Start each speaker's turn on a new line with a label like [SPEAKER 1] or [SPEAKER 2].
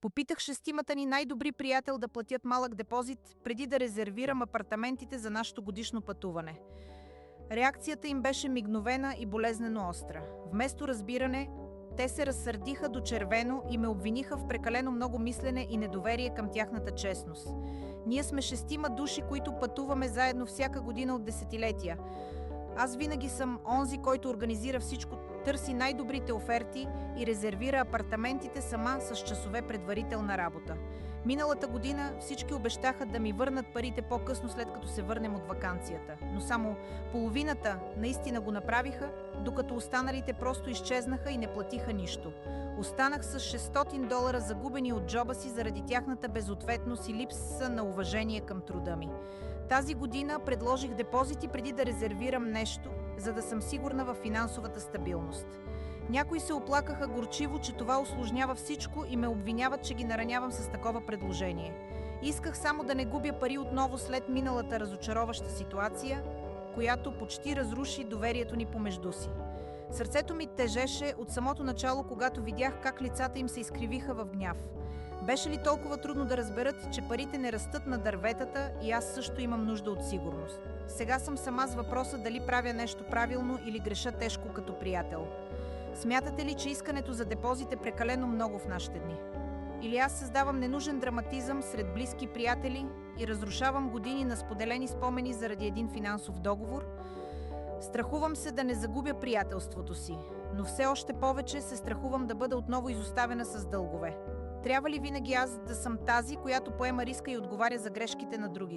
[SPEAKER 1] Попитах шестимата ни най-добри приятел да платят малък депозит, преди да резервирам апартаментите за нашето годишно пътуване. Реакцията им беше мигновена и болезнено остра. Вместо разбиране, те се разсърдиха до червено и ме обвиниха в прекалено много мислене и недоверие към тяхната честност. Ние сме шестима души, които пътуваме заедно всяка година от десетилетия. Аз винаги съм онзи, който организира всичко, търси най-добрите оферти и резервира апартаментите сама с часове предварителна работа. Миналата година всички обещаха да ми върнат парите по-късно, след като се върнем от ваканцията. Но само половината наистина го направиха, докато останалите просто изчезнаха и не платиха нищо. Останах с $600 загубени от джоба си заради тяхната безответност и липса на уважение към труда ми. Тази година предложих депозити преди да резервирам нещо, за да съм сигурна в финансовата стабилност. Някои се оплакаха горчиво, че това усложнява всичко и ме обвиняват, че ги наранявам с такова предложение. Исках само да не губя пари отново след миналата разочароваща ситуация, която почти разруши доверието ни помежду си. Сърцето ми тежеше от самото начало, когато видях как лицата им се изкривиха в гняв. Беше ли толкова трудно да разберат, че парите не растат на дърветата и аз също имам нужда от сигурност? Сега съм сама с въпроса дали правя нещо правилно или греша тежко като приятел. Смятате ли, че искането за депозит е прекалено много в нашите дни? Или аз създавам ненужен драматизъм сред близки приятели и разрушавам години на споделени спомени заради един финансов договор? Страхувам се да не загубя приятелството си, но все още повече се страхувам да бъда отново изоставена с дългове. Трябва ли винаги аз да съм тази, която поема риска и отговаря за грешките на други?